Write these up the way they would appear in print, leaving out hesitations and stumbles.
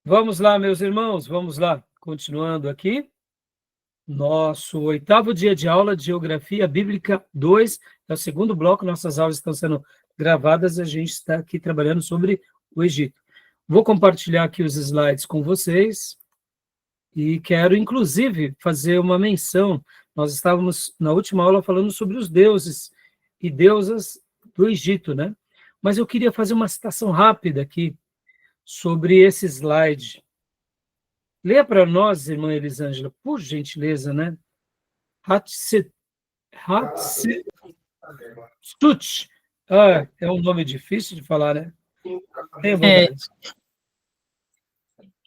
Vamos lá, meus irmãos, vamos lá. Continuando aqui, nosso 8º dia de aula de Geografia Bíblica 2, é o segundo bloco, nossas aulas estão sendo gravadas, a gente está aqui trabalhando sobre o Egito. Vou compartilhar aqui os slides com vocês e quero, inclusive, fazer uma menção. Nós estávamos, na última aula, falando sobre os deuses e deusas do Egito, né? Mas eu queria fazer uma citação rápida aqui sobre esse slide. Leia para nós, irmã Elisângela, por gentileza, né? Hatshepsut. É um nome difícil de falar, né? Tenha bondade.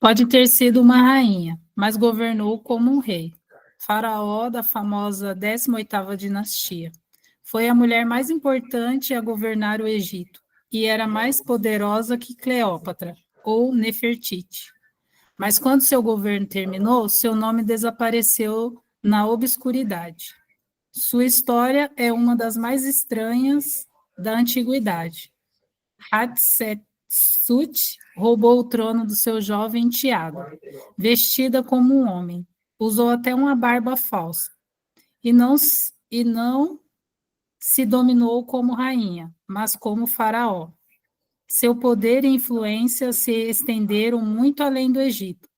Pode ter sido uma rainha, mas governou como um rei. Faraó da famosa 18ª dinastia. Foi a mulher mais importante a governar o Egito e era mais poderosa que Cleópatra ou Nefertiti. Mas quando seu governo terminou, seu nome desapareceu na obscuridade. Sua história é uma das mais estranhas da antiguidade. Hatshepsut roubou o trono do seu jovem enteado, vestida como um homem. Usou até uma barba falsa. E não se dominou como rainha, mas como faraó. Seu poder e influência se estenderam muito além do Egito,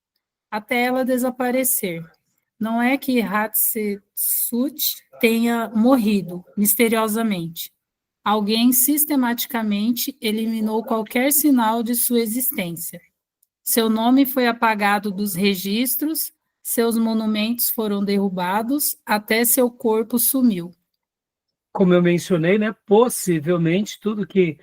até ela desaparecer. Não é que Hatshepsut tenha morrido misteriosamente. Alguém sistematicamente eliminou qualquer sinal de sua existência. Seu nome foi apagado dos registros, seus monumentos foram derrubados, até seu corpo sumiu. Como eu mencionei, né? Possivelmente tudo que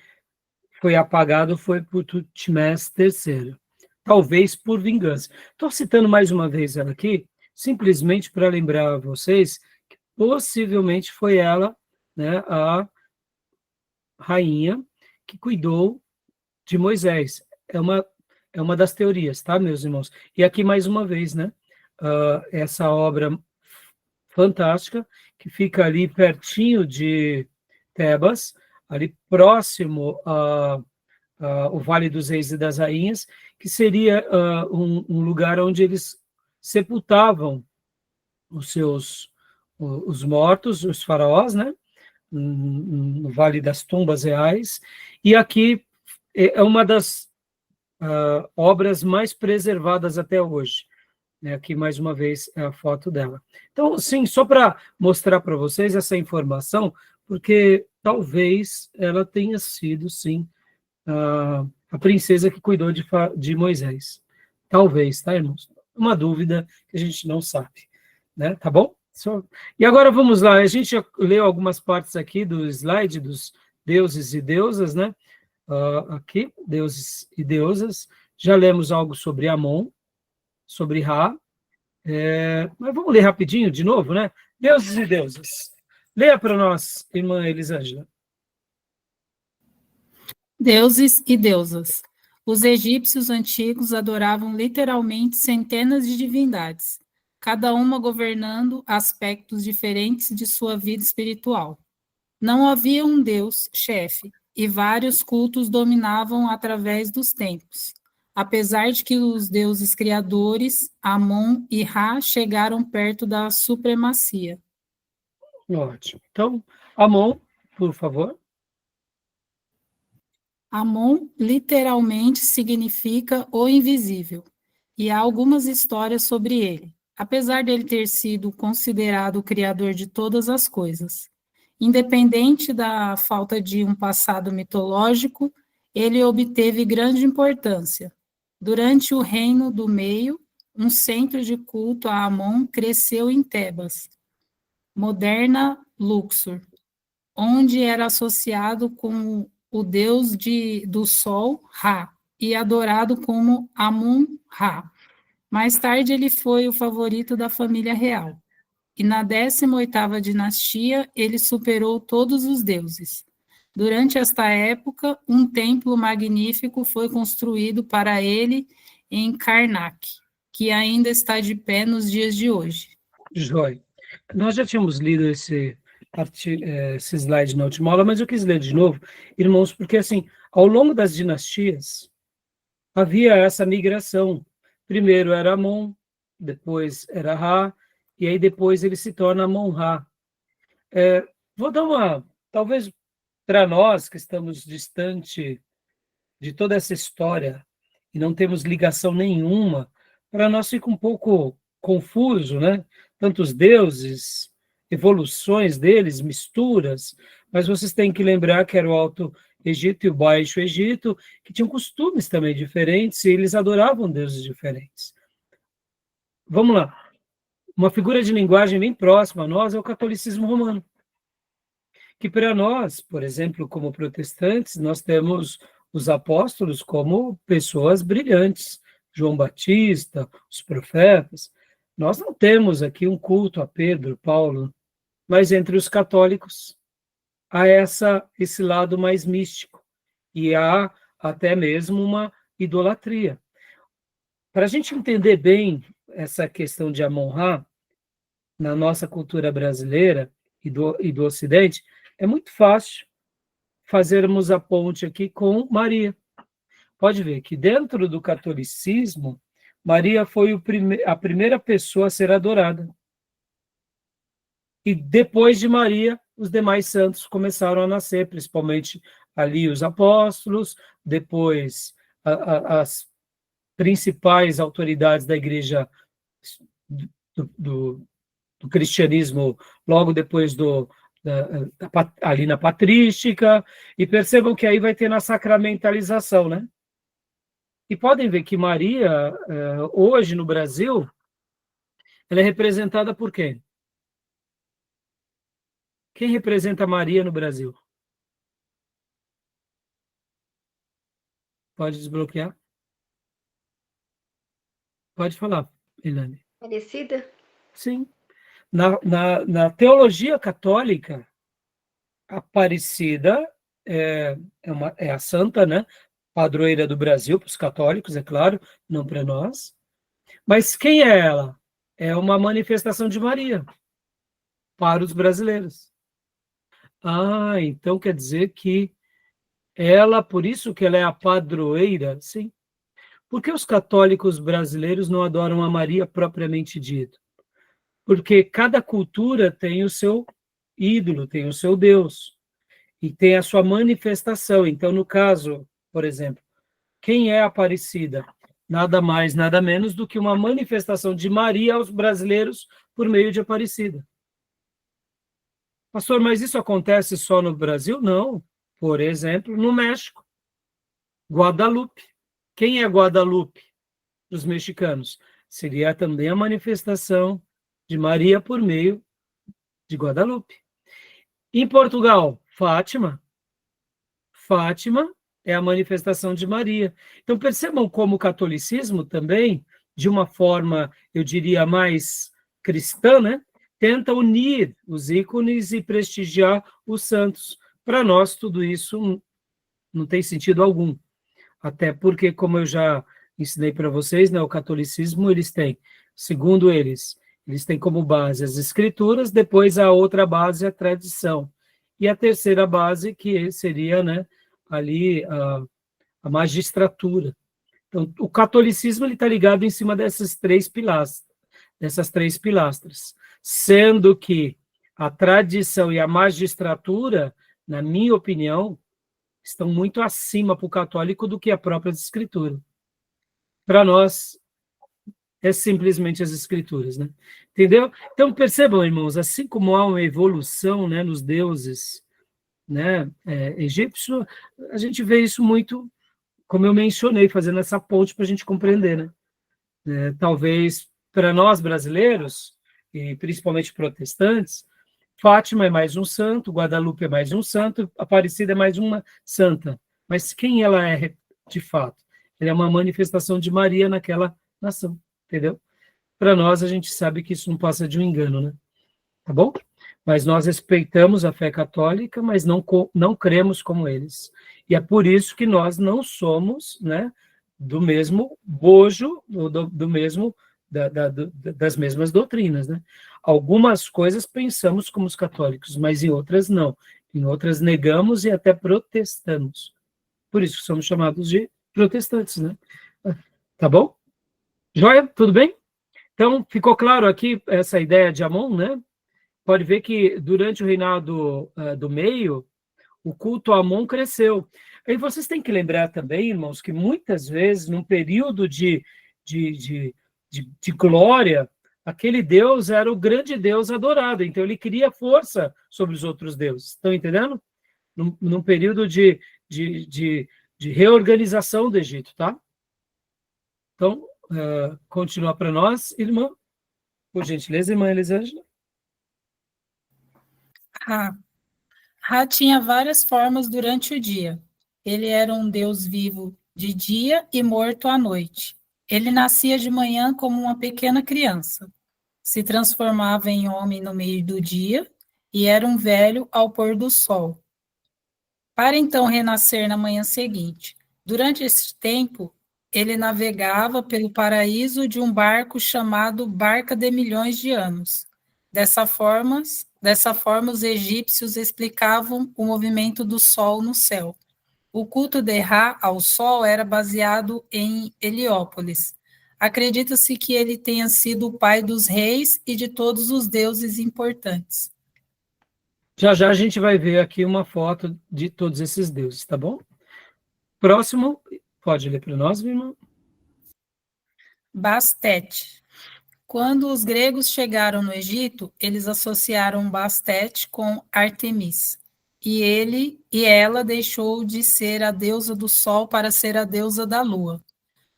foi apagado foi por Tutmés III. Talvez por vingança. Estou citando mais uma vez ela aqui, simplesmente para lembrar a vocês que possivelmente foi ela, né, a rainha que cuidou de Moisés. É uma das teorias, tá, meus irmãos? E aqui, mais uma vez, né, essa obra fantástica, que fica ali pertinho de Tebas, ali próximo ao Vale dos Reis e das Rainhas, que seria um lugar onde eles sepultavam os mortos, os faraós, né, no Vale das Tumbas Reais, e aqui é uma das obras mais preservadas até hoje. Aqui, mais uma vez, é a foto dela. Então, sim, só para mostrar para vocês essa informação, porque talvez ela tenha sido, sim, a princesa que cuidou de Moisés. Talvez, tá, irmãos? Uma dúvida que a gente não sabe, né? Tá bom? E agora vamos lá, a gente já leu algumas partes aqui do slide dos deuses e deusas, né? Aqui, deuses e deusas. Já lemos algo sobre Amon, sobre Ra. Mas vamos ler rapidinho de novo, né? Deuses e deusas. Leia para nós, irmã Elisângela. Deuses e deusas. Os egípcios antigos adoravam literalmente centenas de divindades, cada uma governando aspectos diferentes de sua vida espiritual. Não havia um deus chefe, e vários cultos dominavam através dos tempos. Apesar de que os deuses criadores, Amon e Ra, chegaram perto da supremacia. Ótimo. Então, Amon, por favor. Amon literalmente significa o invisível, e há algumas histórias sobre ele, apesar dele ter sido considerado o criador de todas as coisas. Independente da falta de um passado mitológico, ele obteve grande importância. Durante o Reino do Meio, um centro de culto a Amon cresceu em Tebas, moderna Luxor, onde era associado com o deus do sol, Ra, e adorado como Amun-Ra. Mais tarde, ele foi o favorito da família real. E na 18ª dinastia, ele superou todos os deuses. Durante esta época, um templo magnífico foi construído para ele em Karnak, que ainda está de pé nos dias de hoje. Joia. Nós já tínhamos lido esse slide na última aula, mas eu quis ler de novo, irmãos, porque assim, ao longo das dinastias, havia essa migração. Primeiro era Amon, depois era Ra, e aí depois ele se torna Amon-Ra. Vou dar talvez para nós que estamos distante de toda essa história e não temos ligação nenhuma, para nós fica um pouco confuso, né? Tantos deuses, evoluções deles, misturas, mas vocês têm que lembrar que era o Alto Egito e o Baixo Egito, que tinham costumes também diferentes e eles adoravam deuses diferentes. Vamos lá. Uma figura de linguagem bem próxima a nós é o catolicismo romano, que para nós, por exemplo, como protestantes, nós temos os apóstolos como pessoas brilhantes, João Batista, os profetas. Nós não temos aqui um culto a Pedro, Paulo, mas entre os católicos há esse lado mais místico e há até mesmo uma idolatria. Para a gente entender bem essa questão de Amon-Ra na nossa cultura brasileira e do Ocidente, é muito fácil fazermos a ponte aqui com Maria. Pode ver que dentro do catolicismo, Maria foi a primeira pessoa a ser adorada. E depois de Maria, os demais santos começaram a nascer, principalmente ali os apóstolos, depois as principais autoridades da igreja do cristianismo, logo depois ali na patrística, e percebam que aí vai ter na sacramentalização, né? E podem ver que Maria, hoje no Brasil, ela é representada por quem? Quem representa Maria no Brasil? Pode desbloquear? Pode falar, Ilane. Aparecida? Sim. Na teologia católica, Aparecida é a santa, né? Padroeira do Brasil, para os católicos, é claro, não para nós. Mas quem é ela? É uma manifestação de Maria para os brasileiros. Ah, então quer dizer que ela, por isso que ela é a padroeira, sim. Por que os católicos brasileiros não adoram a Maria propriamente dito? Porque cada cultura tem o seu ídolo, tem o seu Deus, e tem a sua manifestação. Então, no caso, por exemplo, quem é Aparecida? Nada mais, nada menos do que uma manifestação de Maria aos brasileiros por meio de Aparecida. Pastor, mas isso acontece só no Brasil? Não. Por exemplo, no México, Guadalupe. Quem é Guadalupe para os mexicanos? Seria também a manifestação de Maria por meio de Guadalupe. Em Portugal, Fátima. Fátima é a manifestação de Maria. Então, percebam como o catolicismo também, de uma forma, eu diria, mais cristã, né, tenta unir os ícones e prestigiar os santos. Para nós, tudo isso não tem sentido algum. Até porque, como eu já ensinei para vocês, né, o catolicismo, eles têm, segundo eles têm como base as escrituras, depois a outra base a tradição. E a terceira base, que seria, né, ali a magistratura. Então, o catolicismo está ligado em cima dessas três pilastras, sendo que a tradição e a magistratura, na minha opinião, estão muito acima para o católico do que a própria escritura. Para nós, é simplesmente as escrituras, né? Entendeu? Então, percebam, irmãos, assim como há uma evolução, né, nos deuses, né, egípcios, a gente vê isso muito, como eu mencionei, fazendo essa ponte para a gente compreender, né? Talvez para nós brasileiros, e principalmente protestantes, Fátima é mais um santo, Guadalupe é mais um santo, Aparecida é mais uma santa. Mas quem ela é de fato? Ela é uma manifestação de Maria naquela nação, entendeu? Para nós, a gente sabe que isso não passa de um engano, né? Tá bom? Mas nós respeitamos a fé católica, mas não cremos como eles. E é por isso que nós não somos, né, do mesmo bojo, do mesmo das mesmas doutrinas, né? Algumas coisas pensamos como os católicos, mas em outras não. Em outras negamos e até protestamos. Por isso que somos chamados de protestantes, né? Tá bom? Joia? Tudo bem? Então, ficou claro aqui essa ideia de Amon, né? Pode ver que durante o reinado do meio, o culto a Amon cresceu. E vocês têm que lembrar também, irmãos, que muitas vezes, num período de, de, de glória, aquele Deus era o grande Deus adorado, então ele queria força sobre os outros deuses. Estão entendendo? Num período de, de, de reorganização do Egito, tá? Então, continua para nós, irmã. Por gentileza, irmã Elisângela. Ra. Ra tinha várias formas durante o dia. Ele era um Deus vivo de dia e morto à noite. Ele nascia de manhã como uma pequena criança, se transformava em homem no meio do dia e era um velho ao pôr do sol, para então renascer na manhã seguinte. Durante esse tempo, ele navegava pelo paraíso de um barco chamado Barca de Milhões de Anos. Dessa forma, os egípcios explicavam o movimento do sol no céu. O culto de Ra ao sol era baseado em Heliópolis. Acredita-se que ele tenha sido o pai dos reis e de todos os deuses importantes. Já já a gente vai ver aqui uma foto de todos esses deuses, tá bom? Próximo, pode ler para nós, irmão? Bastet. Quando os gregos chegaram no Egito, eles associaram Bastet com Artemis. E ela deixou de ser a deusa do sol para ser a deusa da lua.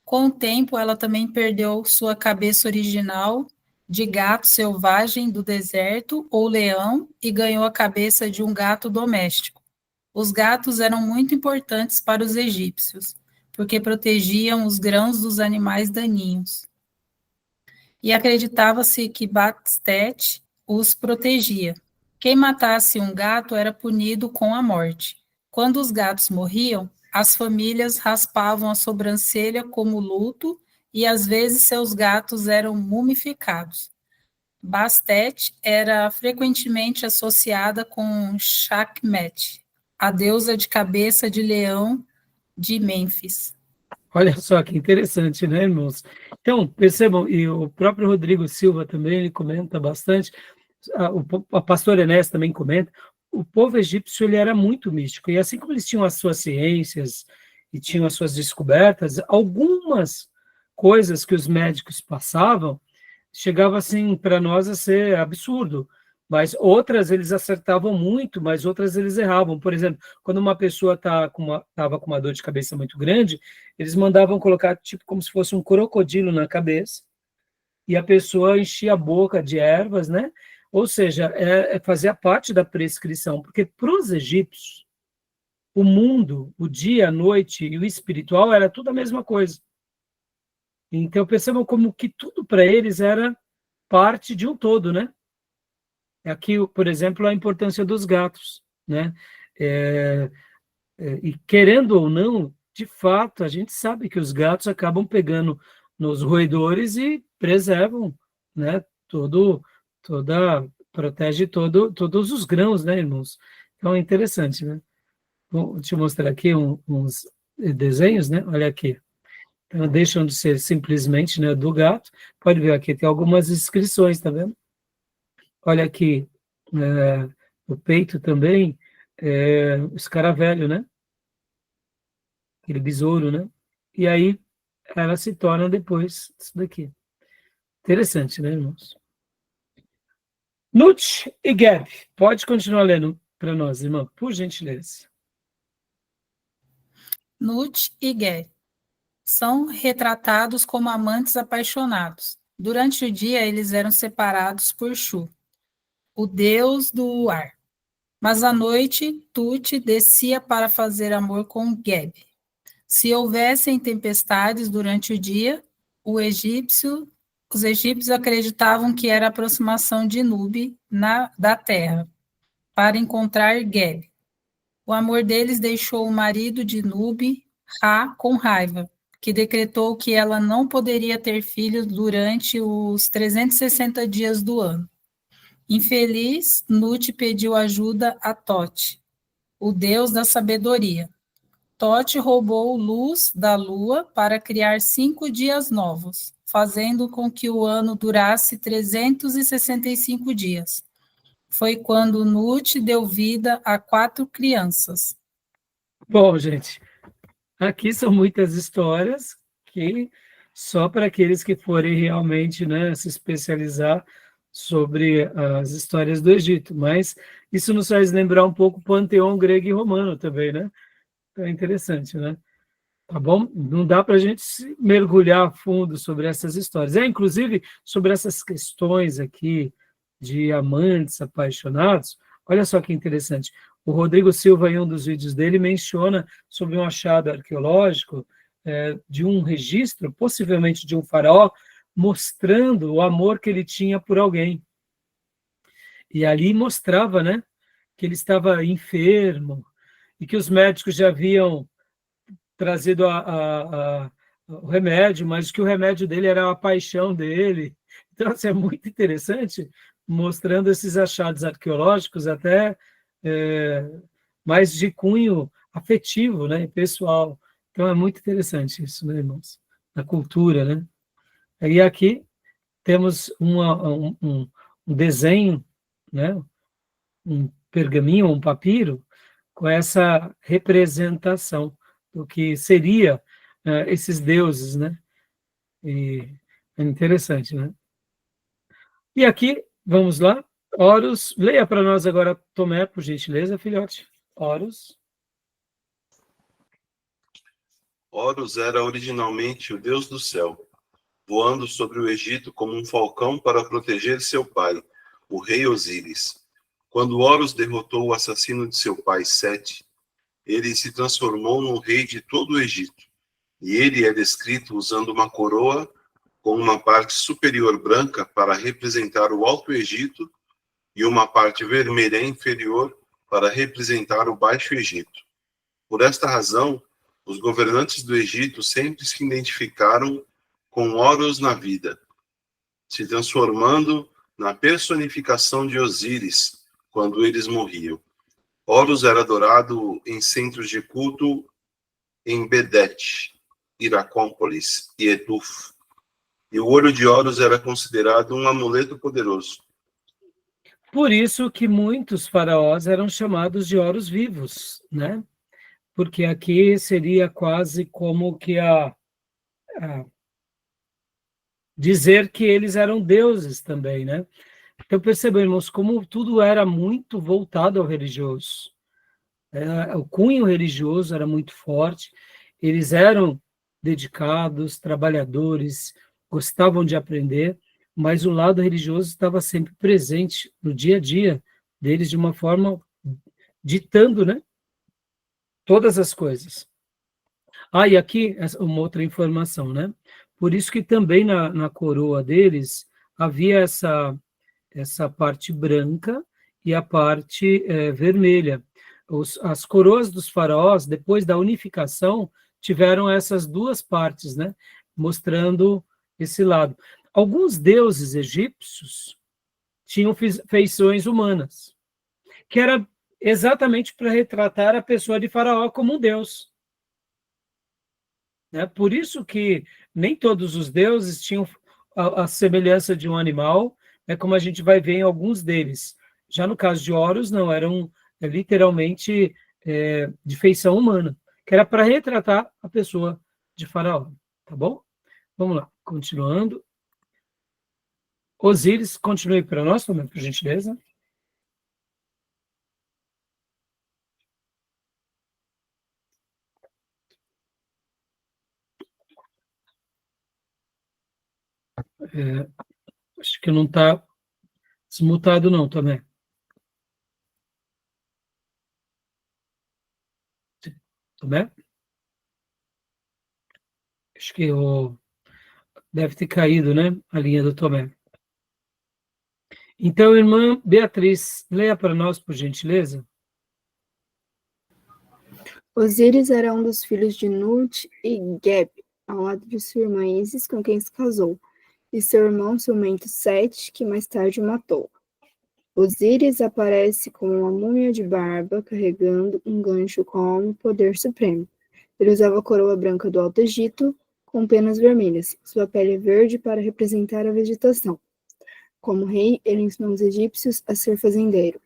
Com o tempo, ela também perdeu sua cabeça original de gato selvagem do deserto ou leão e ganhou a cabeça de um gato doméstico. Os gatos eram muito importantes para os egípcios, porque protegiam os grãos dos animais daninhos. E acreditava-se que Bastet os protegia. Quem matasse um gato era punido com a morte. Quando os gatos morriam, as famílias raspavam a sobrancelha como luto e às vezes seus gatos eram mumificados. Bastet era frequentemente associada com Sekhmet, a deusa de cabeça de leão de Mênfis. Olha só que interessante, né, irmãos? Então, percebam, e o próprio Rodrigo Silva também, ele comenta bastante, a pastora Enéas também comenta, o povo egípcio ele era muito místico, e assim como eles tinham as suas ciências e tinham as suas descobertas, algumas coisas que os médicos passavam, chegava assim para nós a ser absurdo, mas outras eles acertavam muito, mas outras eles erravam. Por exemplo, quando uma pessoa estava com uma dor de cabeça muito grande, eles mandavam colocar tipo como se fosse um crocodilo na cabeça, e a pessoa enchia a boca de ervas, né? Ou seja, fazia parte da prescrição, porque para os egípcios, o mundo, o dia, a noite e o espiritual era tudo a mesma coisa. Então, percebam como que tudo para eles era parte de um todo, né? Aqui, por exemplo, a importância dos gatos, né? E querendo ou não, de fato, a gente sabe que os gatos acabam pegando nos roedores e preservam, né? Protege todos os grãos, né, irmãos? Então é interessante, né? Vou te mostrar aqui uns desenhos, né? Olha aqui. Então, deixam de ser simplesmente, né, do gato. Pode ver aqui, tem algumas inscrições, tá vendo? Olha aqui, o peito também, o escaravelho, né? Aquele besouro, né? E aí ela se torna depois isso daqui. Interessante, né, irmãos? Nut e Geb. Pode continuar lendo para nós, irmão, por gentileza. Nut e Geb são retratados como amantes apaixonados. Durante o dia, eles eram separados por Shu, o deus do ar. Mas à noite, Tut descia para fazer amor com Geb. Se houvessem tempestades durante o dia, os egípcios acreditavam que era a aproximação de Nub da terra, para encontrar Geb. O amor deles deixou o marido de Nub, Ra, com raiva, que decretou que ela não poderia ter filhos durante os 360 dias do ano. Infeliz, Nut pediu ajuda a Tote, o deus da sabedoria. Tote roubou luz da lua para criar 5 dias novos, fazendo com que o ano durasse 365 dias. Foi quando Nut deu vida a 4 crianças. Bom, gente, aqui são muitas histórias que só para aqueles que forem realmente, né, se especializar sobre as histórias do Egito, mas isso nos faz lembrar um pouco o panteão grego e romano também, né? Então é interessante, né? Tá bom? Não dá para a gente mergulhar a fundo sobre essas histórias. Inclusive, sobre essas questões aqui de amantes apaixonados, olha só que interessante. O Rodrigo Silva, em um dos vídeos dele, menciona sobre um achado arqueológico de um registro, possivelmente de um faraó, mostrando o amor que ele tinha por alguém. E ali mostrava, né, que ele estava enfermo e que os médicos já haviam trazido o remédio, mas que o remédio dele era a paixão dele. Então, assim, é muito interessante, mostrando esses achados arqueológicos até mais de cunho afetivo, né, pessoal. Então, é muito interessante isso, né, irmãos? Na cultura, né? E aqui temos um desenho, né, um pergaminho, um papiro, com essa representação do que seria esses deuses, né? E é interessante, né? E aqui, vamos lá, Horus, leia para nós agora, Tomé, por gentileza, filhote. Horus. Horus era originalmente o deus do céu, voando sobre o Egito como um falcão para proteger seu pai, o rei Osíris. Quando Horus derrotou o assassino de seu pai, Sete, ele se transformou no rei de todo o Egito. E ele é descrito usando uma coroa com uma parte superior branca para representar o Alto Egito e uma parte vermelha inferior para representar o Baixo Egito. Por esta razão, os governantes do Egito sempre se identificaram com Horus na vida, se transformando na personificação de Osíris quando eles morriam. Horus era adorado em centros de culto em Bedete, Iracópolis e Etuf. E o olho de Horus era considerado um amuleto poderoso. Por isso que muitos faraós eram chamados de Horus vivos, né? Porque aqui seria quase como que dizer que eles eram deuses também, né? Então percebemos como tudo era muito voltado ao religioso. O cunho religioso era muito forte, eles eram dedicados, trabalhadores, gostavam de aprender, mas o lado religioso estava sempre presente no dia a dia deles de uma forma ditando, né, todas as coisas. E aqui uma outra informação, né? Por isso que também na coroa deles havia essa parte branca e a parte vermelha. As coroas dos faraós, depois da unificação, tiveram essas duas partes, né? Mostrando esse lado. Alguns deuses egípcios tinham feições humanas, que era exatamente para retratar a pessoa de Faraó como um deus. Né? Por isso que nem todos os deuses tinham a semelhança de um animal, né, como a gente vai ver em alguns deles. Já no caso de Horus, não, eram literalmente de feição humana, que era para retratar a pessoa de Faraó. Tá bom? Vamos lá, continuando. Osíris, continue para nós, por gentileza. Acho que não está desmutado, não, também. Tomé? Acho que deve ter caído, né? A linha do Tomé. Então, irmã Beatriz, leia para nós, por gentileza. Osíris era um dos filhos de Nut e Geb, ao lado de sua irmã Ísis, com quem se casou, e seu irmão ciumento Sete, que mais tarde o matou. Osíris aparece como uma múmia de barba, carregando um gancho com o poder supremo. Ele usava a coroa branca do Alto Egito, com penas vermelhas. Sua pele é verde para representar a vegetação. Como rei, ele ensinou os egípcios a ser fazendeiro.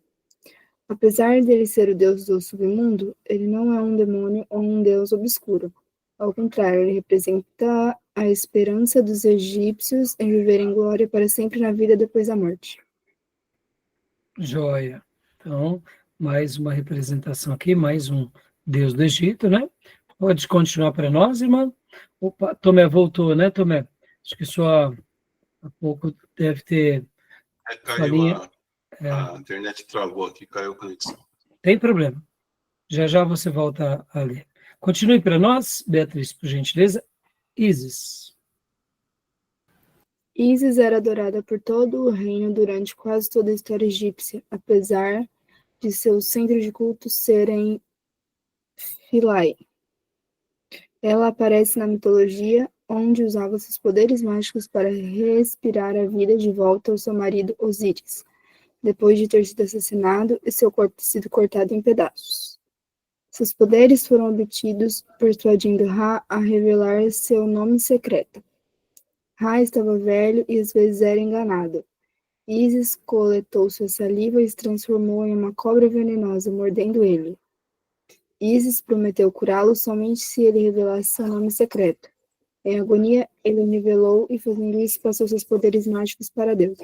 Apesar dele ser o deus do submundo, ele não é um demônio ou um deus obscuro. Ao contrário, ele representa a esperança dos egípcios em viver em glória para sempre na vida depois da morte. Joia. Então, mais uma representação aqui, mais um deus do Egito, né? Pode continuar para nós, irmã? Opa, Tomé voltou, né, Tomé? Acho que só há pouco deve ter... Caiu a internet travou aqui, caiu a conexão. Tem problema. Já já você volta a ler. Continue para nós, Beatriz, por gentileza. Ísis. Ísis era adorada por todo o reino durante quase toda a história egípcia, apesar de seu centro de culto ser em Philae. Ela aparece na mitologia, onde usava seus poderes mágicos para respirar a vida de volta ao seu marido Osíris, depois de ter sido assassinado e seu corpo ter sido cortado em pedaços. Seus poderes foram obtidos persuadindo Ra a revelar seu nome secreto. Ra estava velho e às vezes era enganado. Ísis coletou sua saliva e se transformou em uma cobra venenosa, mordendo ele. Ísis prometeu curá-lo somente se ele revelasse seu nome secreto. Em agonia, ele revelou e, fazendo isso, passou seus poderes mágicos para Deus.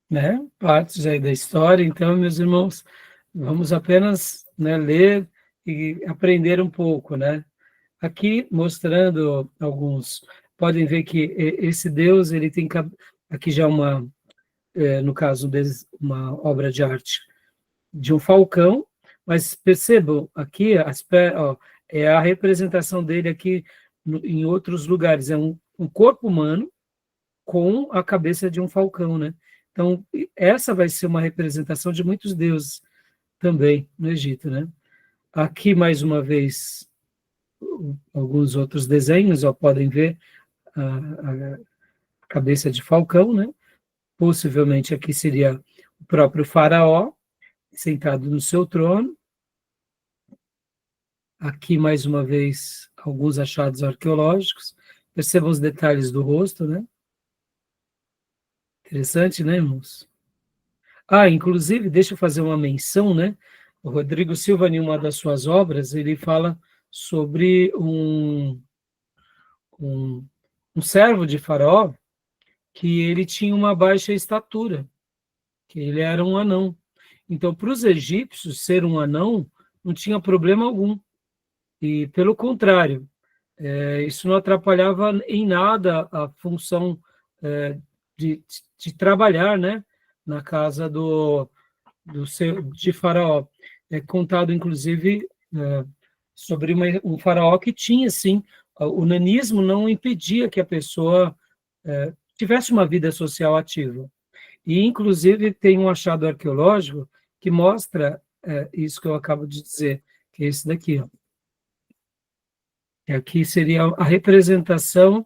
Né? Partes aí da história. Então, meus irmãos, vamos apenas, né, ler e aprender um pouco, né? Aqui, mostrando alguns... Podem ver que esse Deus, ele tem... Aqui já no caso deles, uma obra de arte de um falcão, mas percebam, aqui é a representação dele aqui em outros lugares, é um corpo humano com a cabeça de um falcão, né? Então, essa vai ser uma representação de muitos deuses também no Egito, né? Aqui, mais uma vez, alguns outros desenhos, podem ver a cabeça de falcão, né? Possivelmente aqui seria o próprio faraó, sentado no seu trono. Aqui, mais uma vez, alguns achados arqueológicos. Percebam os detalhes do rosto, né? Interessante, né, irmãos? Inclusive, deixa eu fazer uma menção, né? O Rodrigo Silva, em uma das suas obras, ele fala sobre um servo de Faraó que ele tinha uma baixa estatura, que ele era um anão. Então, para os egípcios, ser um anão não tinha problema algum. E, pelo contrário, isso não atrapalhava em nada a função de trabalhar, né, na casa de Faraó. É contado, inclusive, sobre um faraó que tinha, sim, o nanismo não impedia que a pessoa tivesse uma vida social ativa. E, inclusive, tem um achado arqueológico que mostra isso que eu acabo de dizer, que é esse daqui. Aqui seria a representação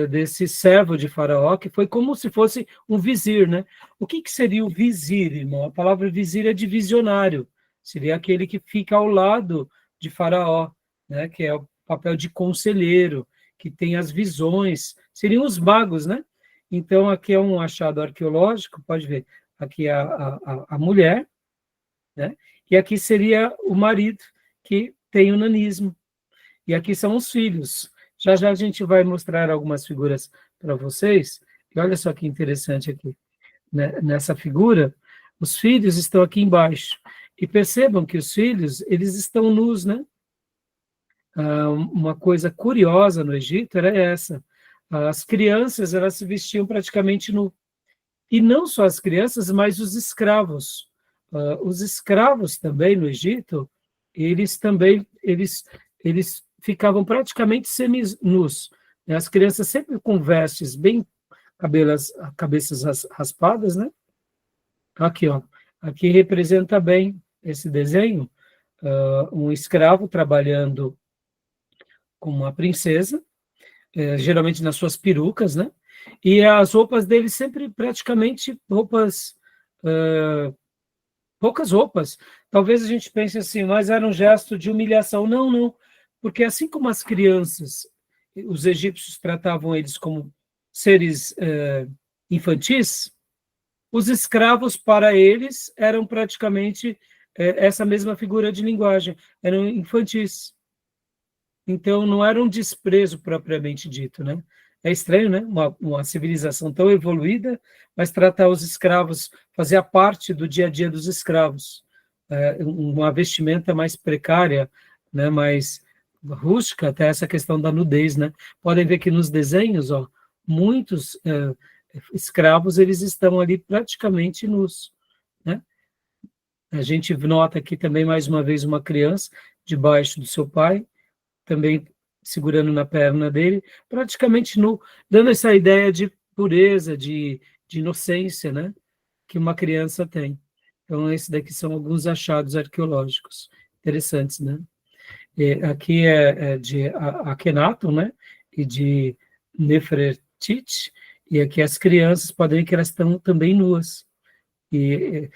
desse servo de Faraó, que foi como se fosse um vizir, né? O que seria o vizir, irmão? A palavra vizir é de visionário. Seria aquele que fica ao lado de Faraó, né? Que é o papel de conselheiro, que tem as visões. Seriam os magos, né? Então, aqui é um achado arqueológico, pode ver. Aqui é a mulher, né? E aqui seria o marido, que tem o nanismo. E aqui são os filhos. Já já a gente vai mostrar algumas figuras para vocês. E olha só que interessante aqui. Né? Nessa figura, os filhos estão aqui embaixo. E percebam que os filhos, eles estão nus, né? Uma coisa curiosa no Egito era essa. As crianças, elas se vestiam praticamente nu. E não só as crianças, mas os escravos. Os escravos também no Egito, eles ficavam praticamente seminus. As crianças sempre com vestes bem cabeças raspadas, né? Aqui, aqui representa bem esse desenho, um escravo trabalhando como uma princesa, geralmente nas suas perucas, né? E as roupas dele sempre praticamente roupas, poucas roupas. Talvez a gente pense assim, mas era um gesto de humilhação. Não, não. porque assim como as crianças, os egípcios tratavam eles como seres infantis, os escravos, para eles, eram praticamente essa mesma figura de linguagem, eram infantis. Então, não era um desprezo propriamente dito, né? É estranho, né? Uma civilização tão evoluída, mas tratar os escravos, fazer a parte do dia a dia dos escravos. Uma vestimenta mais precária, né? Mais rústica, até essa questão da nudez, né? Podem ver que nos desenhos, ó, muitos escravos, eles estão ali praticamente nus, né? A gente nota aqui também, mais uma vez, uma criança debaixo do seu pai, também segurando na perna dele, praticamente nu, dando essa ideia de pureza, de inocência, né, que uma criança tem. Então, esses daqui são alguns achados arqueológicos interessantes, né. Aqui é de Akhenaton, né, e de Nefertiti, e aqui as crianças podem ver que elas estão também nuas. E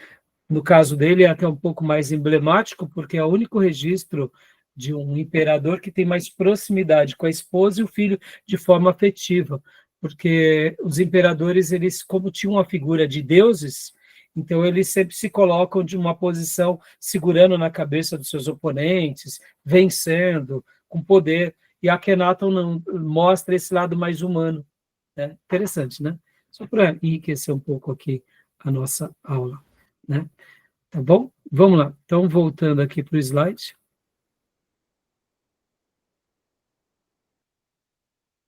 no caso dele é até um pouco mais emblemático, porque é o único registro de um imperador que tem mais proximidade com a esposa e o filho de forma afetiva, porque os imperadores, eles, como tinham uma figura de deuses, então eles sempre se colocam de uma posição segurando na cabeça dos seus oponentes, vencendo, com poder, e Akhenaton não mostra esse lado mais humano, né? Interessante, né? Só para enriquecer um pouco aqui a nossa aula, né? Tá bom? Vamos lá. Então, voltando aqui para o slide.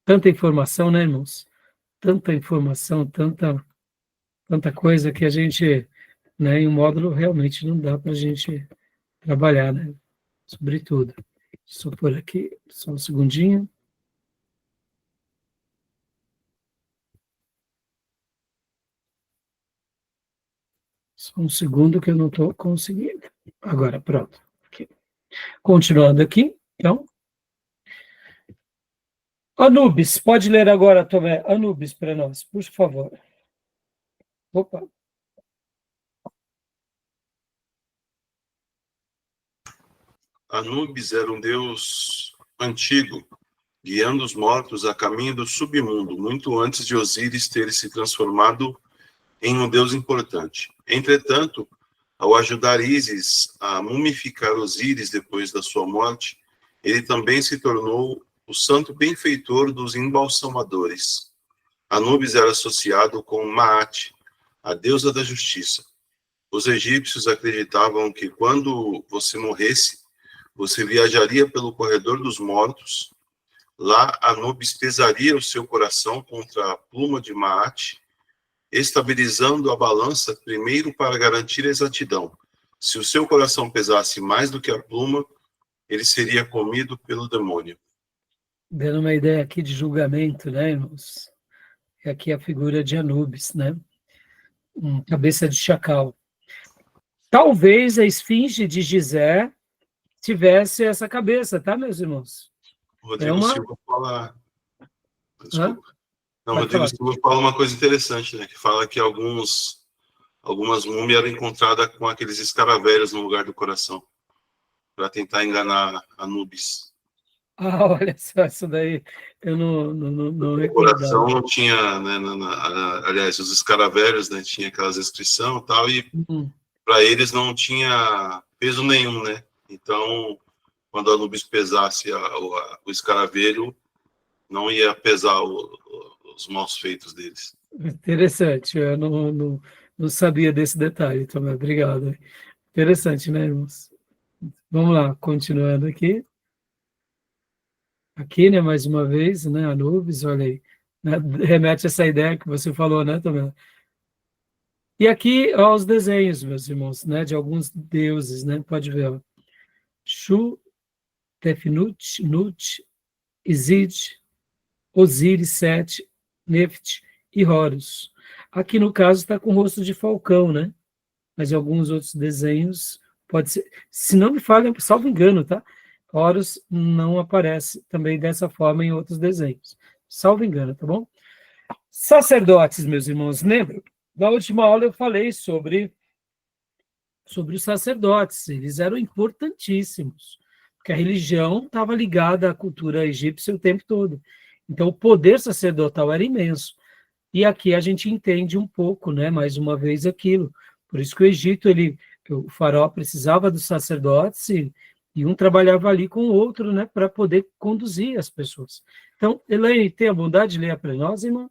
Tanta informação, né, irmãos? Tanta informação, tanta coisa que a gente, né, em um módulo realmente não dá para a gente trabalhar, né? Sobretudo. Deixa eu pôr aqui, só um segundinho. Só um segundo que eu não estou conseguindo. Agora, pronto. Aqui. Continuando aqui, então. Anubis, pode ler agora, Tomé, Anubis para nós, por favor. Opa. Anubis era um deus antigo, guiando os mortos a caminho do submundo, muito antes de Osíris ter se transformado em um deus importante. Entretanto, ao ajudar Ísis a mumificar Osíris depois da sua morte, ele também se tornou o santo benfeitor dos embalsamadores. Anubis era associado com Maat, a deusa da justiça. Os egípcios acreditavam que quando você morresse, você viajaria pelo corredor dos mortos. Lá, Anubis pesaria o seu coração contra a pluma de Maat, estabilizando a balança primeiro para garantir a exatidão. Se o seu coração pesasse mais do que a pluma, ele seria comido pelo demônio. Dando uma ideia aqui de julgamento, né, irmãos? Aqui a figura de Anubis, né? Cabeça de chacal. Talvez a esfinge de Gizé tivesse essa cabeça, tá, meus irmãos? Rodrigo Silva fala... Desculpa. Hã? Não, Rodrigo Silva fala uma coisa interessante, né? Que fala que algumas múmias eram encontradas com aqueles escaravelhos no lugar do coração, para tentar enganar Anubis. Ah, olha só, isso daí eu não O coração não tinha, né, aliás, os escaravelhos, né, tinha aquelas inscrições e tal, e para eles não tinha peso nenhum, né? Então, quando Anubis pesasse o escaravelho, não ia pesar os maus feitos deles. Interessante, eu não sabia desse detalhe, Tomé, obrigado. Interessante, né, irmãos? Vamos lá, continuando aqui. Aqui, né, mais uma vez, né, Anubis, olha aí, né, remete a essa ideia que você falou, né, Tomé? E aqui, ó, os desenhos, meus irmãos, né, de alguns deuses, né, pode ver, ó. Shu, Tefnut, Nut, Isid, Osíris, Sete, Neft e Horus. Aqui, no caso, está com o rosto de falcão, né? Mas em alguns outros desenhos, pode ser... Se não me falha, salvo engano, tá? Horus não aparece também dessa forma em outros desenhos. Salvo engano, tá bom? Sacerdotes, meus irmãos, lembram? Na última aula eu falei sobre os sacerdotes. Eles eram importantíssimos. porque a religião estava ligada à cultura egípcia o tempo todo. Então, o poder sacerdotal era imenso. E aqui a gente entende um pouco, né, mais uma vez aquilo. Por isso que o Egito, o faraó precisava dos sacerdotes e um trabalhava ali com o outro, né, para poder conduzir as pessoas. Então, Elaine, tenha a bondade de ler para nós, irmã.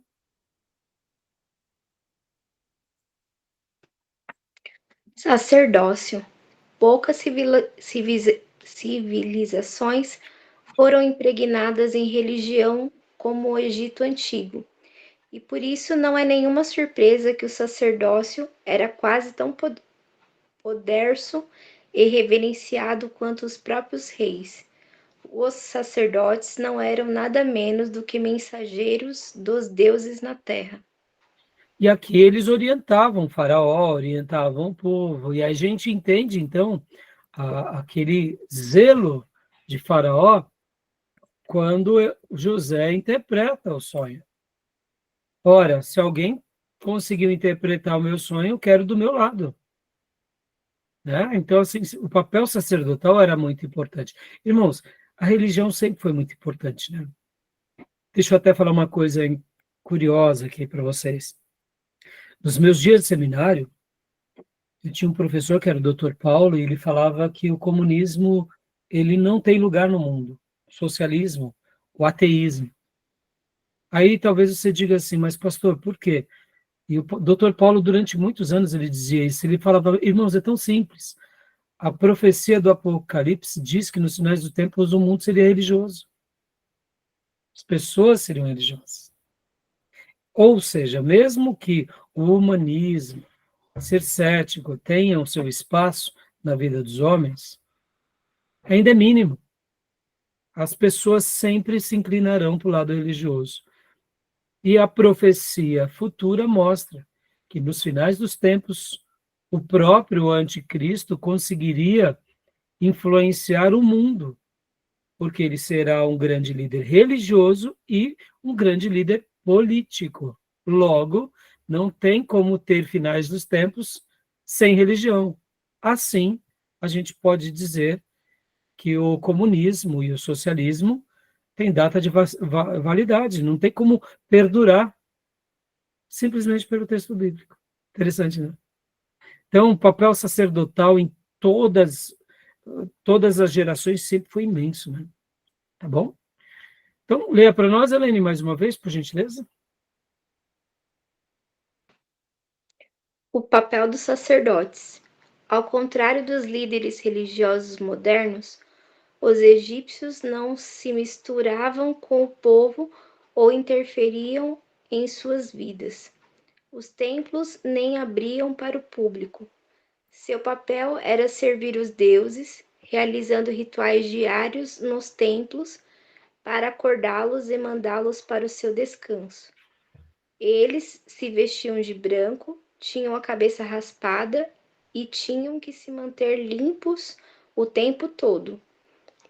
Sacerdócio. Poucas civilizações foram impregnadas em religião como o Egito Antigo, e por isso não é nenhuma surpresa que o sacerdócio era quase tão poderso e reverenciado quanto os próprios reis. Os sacerdotes não eram nada menos do que mensageiros dos deuses na terra. E aqui eles orientavam o faraó, orientavam o povo, e a gente entende, então, aquele zelo de faraó quando José interpreta o sonho. Ora, se alguém conseguiu interpretar o meu sonho, eu quero do meu lado. Né? Então, assim, o papel sacerdotal era muito importante. Irmãos, a religião sempre foi muito importante. Né? Deixa eu até falar uma coisa curiosa aqui para vocês. Nos meus dias de seminário, eu tinha um professor que era o Dr. Paulo, e ele falava que o comunismo ele não tem lugar no mundo. O socialismo, o ateísmo. Aí talvez você diga assim, mas pastor, por quê? E o Dr. Paulo, durante muitos anos, ele dizia isso. Ele falava, irmãos, é tão simples. A profecia do Apocalipse diz que nos finais do tempo o mundo seria religioso. As pessoas seriam religiosas. Ou seja, mesmo que o humanismo, ser cético, tenha o seu espaço na vida dos homens, ainda é mínimo. As pessoas sempre se inclinarão para o lado religioso. E a profecia futura mostra que nos finais dos tempos o próprio anticristo conseguiria influenciar o mundo, porque ele será um grande líder religioso e um grande líder político. Logo, não tem como ter finais dos tempos sem religião. Assim, a gente pode dizer que o comunismo e o socialismo têm data de validade, não tem como perdurar simplesmente pelo texto bíblico. Interessante, né? Então, o papel sacerdotal em todas as gerações sempre foi imenso, né? Tá bom? Então, leia para nós, Helene, mais uma vez, por gentileza. O papel dos sacerdotes. Ao contrário dos líderes religiosos modernos, os egípcios não se misturavam com o povo ou interferiam em suas vidas. Os templos nem abriam para o público. Seu papel era servir os deuses, realizando rituais diários nos templos para acordá-los e mandá-los para o seu descanso. Eles se vestiam de branco, tinham a cabeça raspada e tinham que se manter limpos o tempo todo.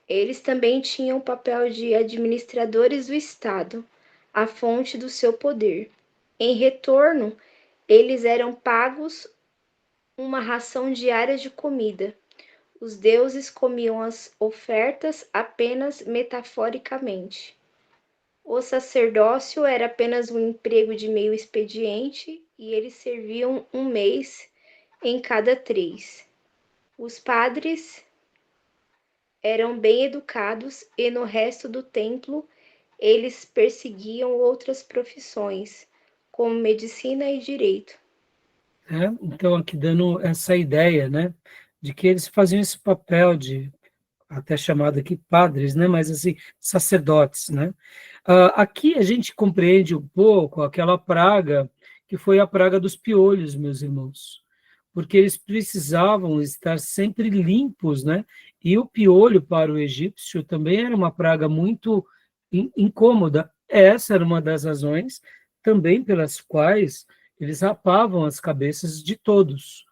Eles também tinham o papel de administradores do Estado, a fonte do seu poder. Em retorno, eles eram pagos uma ração diária de comida. Os deuses comiam as ofertas apenas metaforicamente. O sacerdócio era apenas um emprego de meio expediente e eles serviam um mês em cada 3. Os padres eram bem educados e no resto do templo eles perseguiam outras profissões, como medicina e direito. Então, aqui dando essa ideia, né, de que eles faziam esse papel de, até chamado aqui padres, né, mas assim, sacerdotes, né. Aqui a gente compreende um pouco aquela praga que foi a praga dos piolhos, meus irmãos, porque eles precisavam estar sempre limpos, né, e o piolho para o egípcio também era uma praga muito incômoda. Essa era uma das razões também pelas quais eles rapavam as cabeças de todos.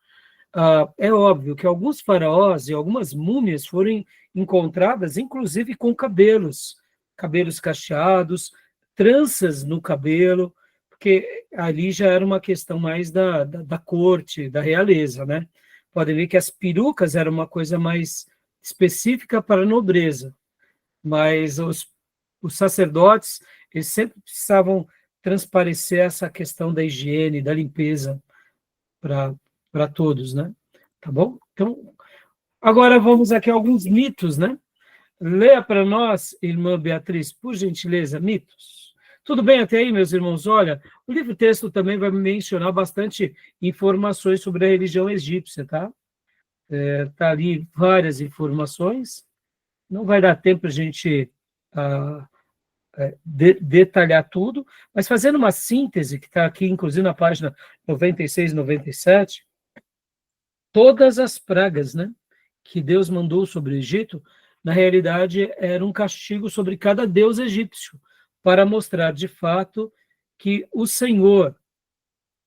É óbvio que alguns faraós e algumas múmias foram encontradas, inclusive com cabelos cacheados, tranças no cabelo, porque ali já era uma questão mais da corte, da realeza, né? Podem ver que as perucas eram uma coisa mais específica para a nobreza, mas os sacerdotes, eles sempre precisavam transparecer essa questão da higiene, da limpeza para todos, né? Tá bom? Então, agora vamos aqui a alguns mitos, né? Leia para nós, irmã Beatriz, por gentileza, mitos. Tudo bem até aí, meus irmãos? Olha, o livro-texto também vai mencionar bastante informações sobre a religião egípcia, tá? Tá ali várias informações. Não vai dar tempo a gente detalhar tudo, mas fazendo uma síntese, que está aqui, inclusive, na página 96 e 97, todas as pragas, né, que Deus mandou sobre o Egito, na realidade, era um castigo sobre cada deus egípcio, para mostrar, de fato, que o Senhor,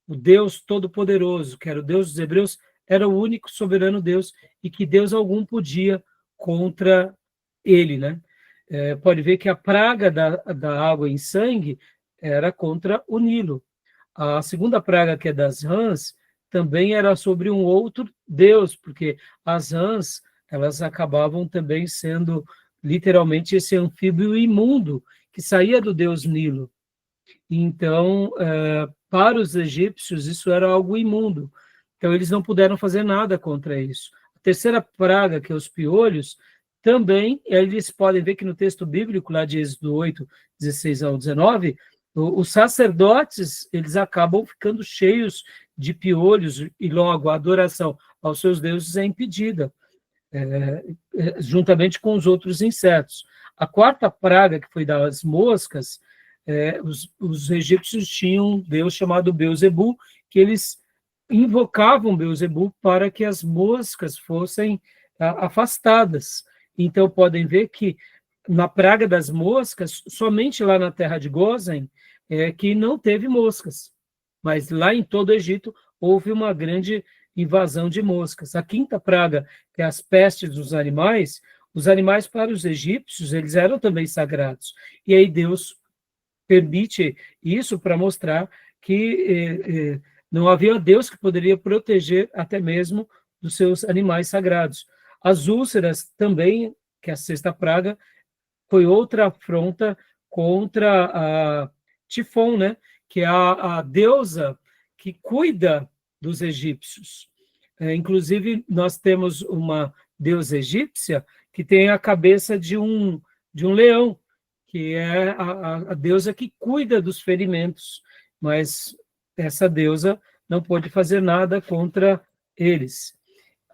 o Deus Todo-Poderoso, que era o Deus dos Hebreus, era o único soberano Deus, e que Deus algum podia contra ele, né? Pode ver que a praga da água em sangue era contra o Nilo. A segunda praga, que é das rãs, também era sobre um outro Deus, porque as rãs, elas acabavam também sendo, literalmente, esse anfíbio imundo que saía do Deus Nilo. Então, para os egípcios, isso era algo imundo. Então, eles não puderam fazer nada contra isso. A terceira praga, que é os piolhos, também, eles podem ver que no texto bíblico, lá de Êxodo 8, 16 ao 19, os sacerdotes, eles acabam ficando cheios de piolhos, e logo a adoração aos seus deuses é impedida, juntamente com os outros insetos. A quarta praga, que foi das moscas, os egípcios tinham um deus chamado Beuzebu, que eles invocavam Beuzebu para que as moscas fossem afastadas. Então, podem ver que na praga das moscas, somente lá na terra de Gozen, que não teve moscas. Mas lá em todo o Egito, houve uma grande invasão de moscas. A quinta praga, que é as pestes dos animais, os animais para os egípcios, eles eram também sagrados. E aí Deus permite isso para mostrar que não havia Deus que poderia proteger até mesmo dos seus animais sagrados. As úlceras também, que é a sexta praga, foi outra afronta contra a Tifon, né? Que é a deusa que cuida dos egípcios. Inclusive, nós temos uma deusa egípcia que tem a cabeça de um leão, que é a deusa que cuida dos ferimentos, mas essa deusa não pôde fazer nada contra eles.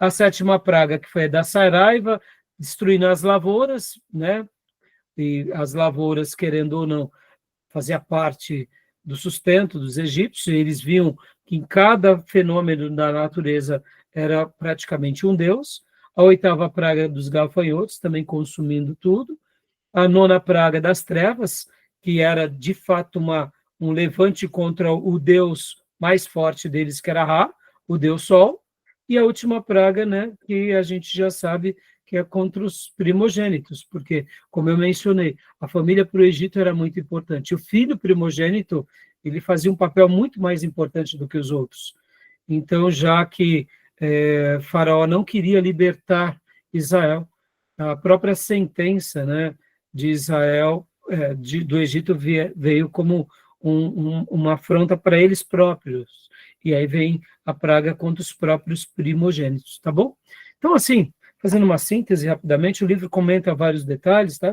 A sétima praga, que foi a da saraiva, destruindo as lavouras, né? E as lavouras, querendo ou não, fazia parte do sustento dos egípcios, e eles viam que em cada fenômeno da natureza era praticamente um deus. A oitava praga dos gafanhotos, também consumindo tudo. A nona praga das trevas, que era, de fato, um levante contra o deus mais forte deles, que era Ra, o deus Sol. E a última praga, né, que a gente já sabe que é contra os primogênitos, porque, como eu mencionei, a família para o Egito era muito importante. O filho primogênito, ele fazia um papel muito mais importante do que os outros. Então, já que Faraó não queria libertar Israel, a própria sentença, né, de Israel, do Egito, veio como uma afronta para eles próprios. E aí vem a praga contra os próprios primogênitos, tá bom? Então, assim, fazendo uma síntese rapidamente, o livro comenta vários detalhes, tá?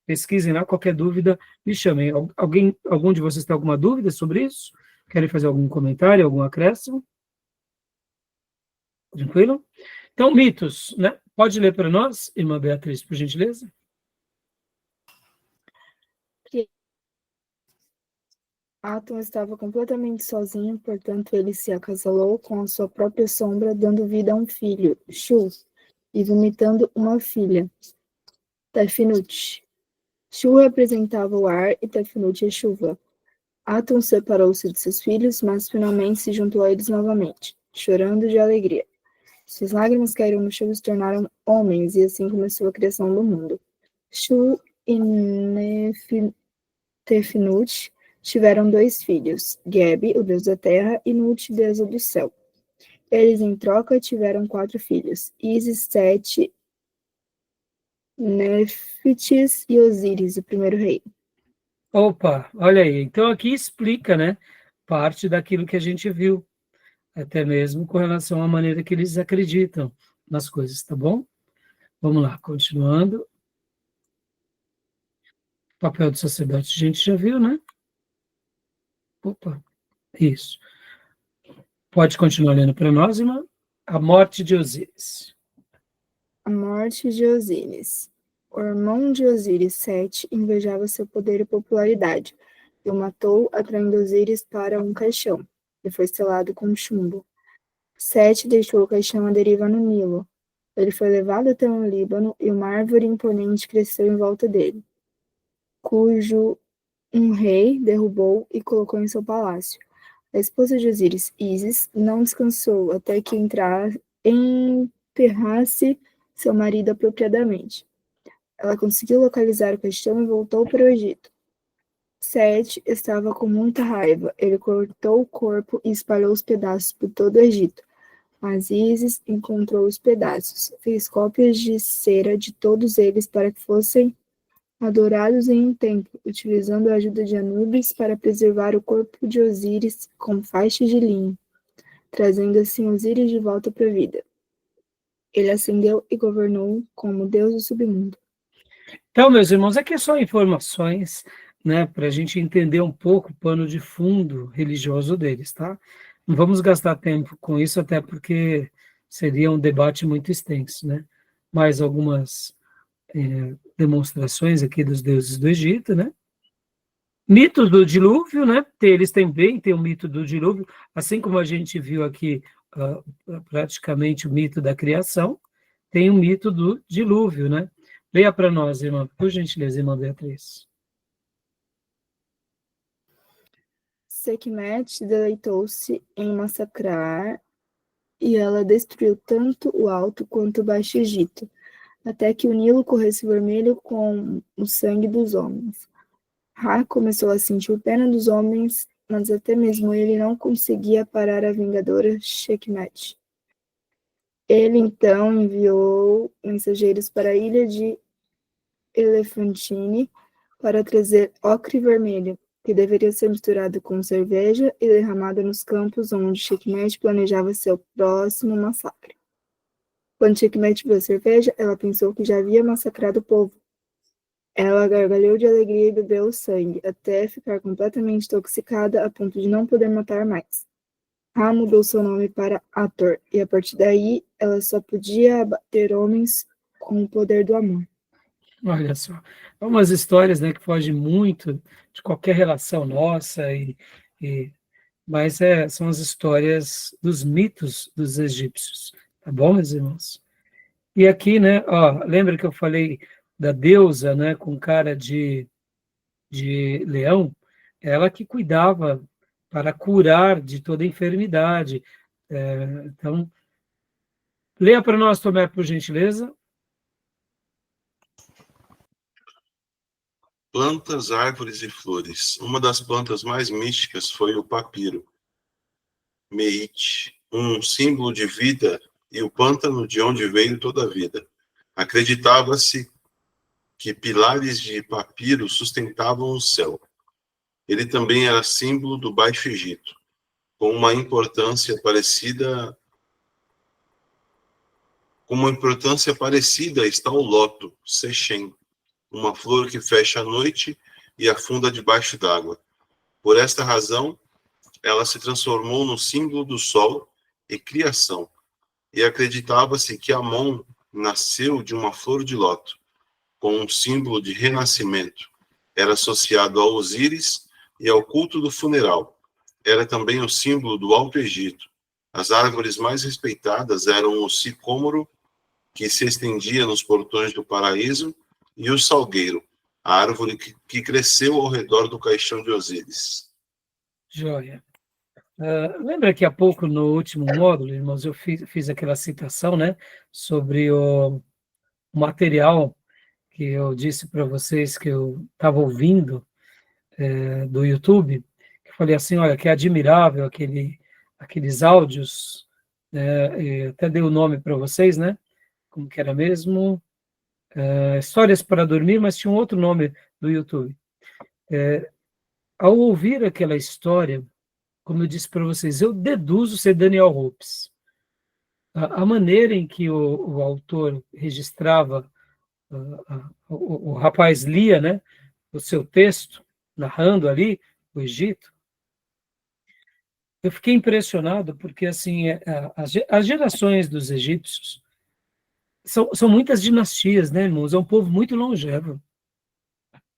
Pesquisem lá, qualquer dúvida, me chamem. Algum de vocês tem alguma dúvida sobre isso? Querem fazer algum comentário, algum acréscimo? Tranquilo? Então, mitos, né? Pode ler para nós, irmã Beatriz, por gentileza? Atom estava completamente sozinho, portanto ele se acasalou com a sua própria sombra, dando vida a um filho, Shu, e vomitando uma filha, Tefnut. Shu representava o ar e Tefnut a chuva. Atom separou-se de seus filhos, mas finalmente se juntou a eles novamente, chorando de alegria. Suas lágrimas caíram no chão e se tornaram homens, e assim começou a criação do mundo. Shu e Tefnut tiveram 2 filhos, Geb, o deus da terra, e Nut, deusa do céu. Eles, em troca, tiveram 4 filhos, Isis, Sete, Néfites e Osíris, o primeiro rei. Opa, olha aí. Então aqui explica, né, parte daquilo que a gente viu, até mesmo com relação à maneira que eles acreditam nas coisas, tá bom? Vamos lá, continuando. O papel do sacerdote a gente já viu, né? Opa, isso. Pode continuar lendo para nós, irmã? A morte de Osíris. A morte de Osíris. O irmão de Osíris, Sete, invejava seu poder e popularidade, e o matou, atraindo Osíris para um caixão, e foi selado com chumbo. Sete deixou o caixão à deriva no Nilo. Ele foi levado até um Líbano, e uma árvore imponente cresceu em volta dele, cujo um rei derrubou e colocou em seu palácio. A esposa de Osíris, Ísis, não descansou até que enterrasse seu marido apropriadamente. Ela conseguiu localizar o caixão e voltou para o Egito. Sete estava com muita raiva. Ele cortou o corpo e espalhou os pedaços por todo o Egito. Mas Ísis encontrou os pedaços, fez cópias de cera de todos eles para que fossem adorados em um templo, utilizando a ajuda de Anubis para preservar o corpo de Osíris com faixas de linho, trazendo assim Osíris de volta para a vida. Ele ascendeu e governou como Deus do submundo. Então, meus irmãos, aqui é só informações, né, para a gente entender um pouco o pano de fundo religioso deles, tá? Não vamos gastar tempo com isso, até porque seria um debate muito extenso, né? Mais algumas demonstrações aqui dos deuses do Egito, né? Mitos do dilúvio, né? Eles também têm o mito do dilúvio, assim como a gente viu aqui praticamente o mito da criação, tem o mito do dilúvio, né? Leia para nós, irmã, por gentileza, irmã Beatriz. Sekhmet deleitou-se em massacrar, e ela destruiu tanto o Alto quanto o Baixo Egito, até que o Nilo corresse vermelho com o sangue dos homens. Ra começou a sentir pena dos homens, mas até mesmo ele não conseguia parar a vingadora Sekhmet. Ele então enviou mensageiros para a ilha de Elefantine para trazer ocre vermelho, que deveria ser misturado com cerveja e derramado nos campos onde Sekhmet planejava seu próximo massacre. Quando Sekhmet viu a cerveja, ela pensou que já havia massacrado o povo. Ela gargalhou de alegria e bebeu o sangue, até ficar completamente intoxicada a ponto de não poder matar mais. Ra mudou seu nome para Ator, e a partir daí ela só podia abater homens com o poder do amor. Olha só, umas histórias, né, que fogem muito de qualquer relação nossa, mas são as histórias dos mitos dos egípcios, tá bom, meus irmãos? E aqui, né, ó, lembra que eu falei da deusa, né, com cara de leão? Ela que cuidava para curar de toda enfermidade. Então, leia para nós, Tomé, por gentileza. Plantas, árvores e flores. Uma das plantas mais místicas foi o papiro, Meite, um símbolo de vida e o pântano de onde veio toda a vida. Acreditava-se que pilares de papiro sustentavam o céu. Ele também era símbolo do Baixo Egito, com uma importância parecida está o loto, Sechem, uma flor que fecha a noite e afunda debaixo d'água. Por esta razão, ela se transformou no símbolo do sol e criação, e acreditava-se que Amon nasceu de uma flor de lótus, com um símbolo de renascimento. Era associado a Osíris e ao culto do funeral. Era também o símbolo do Alto Egito. As árvores mais respeitadas eram o sicômoro, que se estendia nos portões do paraíso, e o salgueiro, a árvore que cresceu ao redor do caixão de Osíris. Joia. Lembra que há pouco, no último módulo, irmãos, eu fiz aquela citação, né, sobre o material que eu disse para vocês que eu estava ouvindo do YouTube, que eu falei assim, olha, que é admirável aqueles áudios, até dei o nome para vocês, né, como que era mesmo? Histórias para Dormir, mas tinha um outro nome do YouTube. Ao ouvir aquela história, como eu disse para vocês, eu deduzo ser Daniel Hopes. A maneira em que o autor registrava, o rapaz lia, né, o seu texto, narrando ali o Egito, eu fiquei impressionado, porque assim, as gerações dos egípcios são muitas dinastias, né, irmãos? É um povo muito longevo.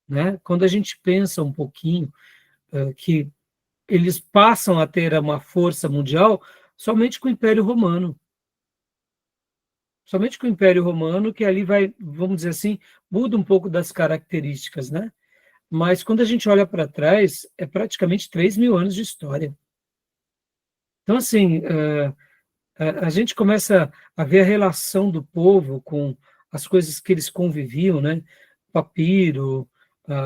Né? Quando a gente pensa um pouquinho que eles passam a ter uma força mundial somente com o Império Romano. Somente com o Império Romano, que ali vai, vamos dizer assim, muda um pouco das características, né? Mas quando a gente olha para trás, é praticamente 3.000 anos de história. Então, assim, a gente começa a ver a relação do povo com as coisas que eles conviviam, né? Papiro,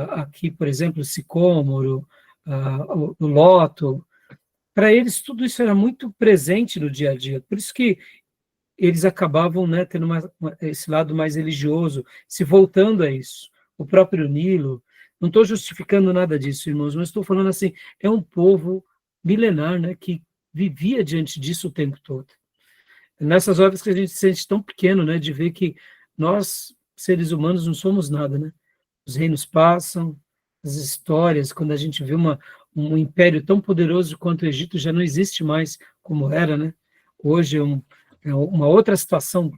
aqui, por exemplo, sicômoro, o loto. Para eles, tudo isso era muito presente no dia a dia. Por isso que eles acabavam, né, tendo esse lado mais religioso, se voltando a isso. O próprio Nilo, não estou justificando nada disso, irmãos, mas estou falando assim, é um povo milenar, né, que vivia diante disso o tempo todo. Nessas horas que a gente se sente tão pequeno, né, de ver que nós, seres humanos, não somos nada, né? Os reinos passam, as histórias, quando a gente vê um império tão poderoso quanto o Egito, já não existe mais como era, né? Hoje é uma outra situação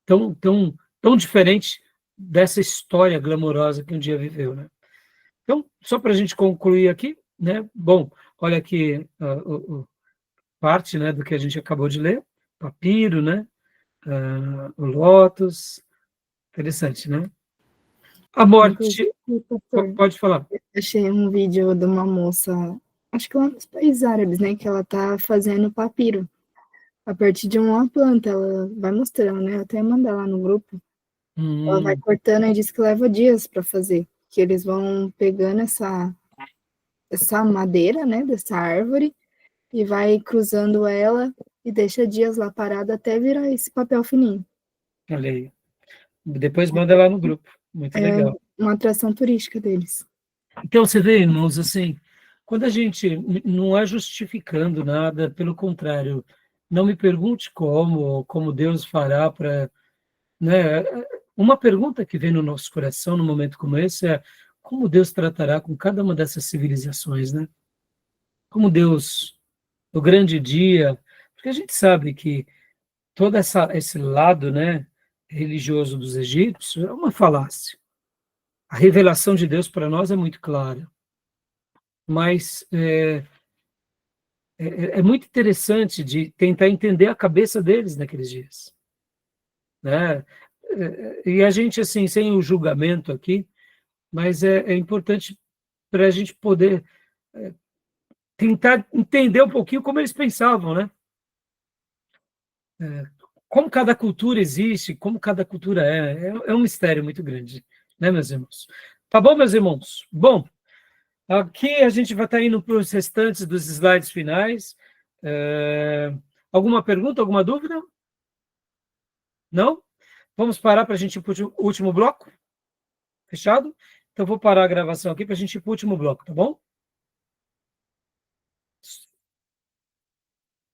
tão diferente dessa história glamourosa que um dia viveu, né? Então, só para a gente concluir aqui, né? Bom, olha aqui parte, né, do que a gente acabou de ler, papiro, né? O lótus, interessante, né? A morte, Inclusive, pastor, pode falar. achei um vídeo de uma moça, acho que lá nos países árabes, né, que ela tá fazendo papiro a partir de uma planta. Ela vai mostrando, né? Até mandar lá no grupo. Ela vai cortando e diz que leva dias para fazer, que eles vão pegando essa madeira, né, dessa árvore e vai cruzando ela e deixa dias lá parada até virar esse papel fininho. Olha aí. Depois manda lá no grupo. Muito É legal. uma atração turística deles. Então, você vê, irmãos, assim, quando a gente não é justificando nada, pelo contrário, não me pergunte como Deus fará para, né? Uma pergunta que vem no nosso coração num momento como esse é como Deus tratará com cada uma dessas civilizações, né? Como Deus, no grande dia, porque a gente sabe que todo esse lado, né, religioso dos egípcios é uma falácia. A revelação de Deus para nós é muito clara, mas é muito interessante de tentar entender a cabeça deles naqueles dias, né? E a gente, assim, sem o julgamento aqui, mas é importante para a gente poder tentar entender um pouquinho como eles pensavam, né? Como cada cultura existe, como cada cultura é um mistério muito grande, né, meus irmãos? Tá bom, meus irmãos? Bom, aqui a gente vai estar indo para os restantes dos slides finais. Alguma pergunta, alguma dúvida? Não? Vamos parar para a gente ir para o último bloco? Fechado? Então, vou parar a gravação aqui para a gente ir para o último bloco, tá bom?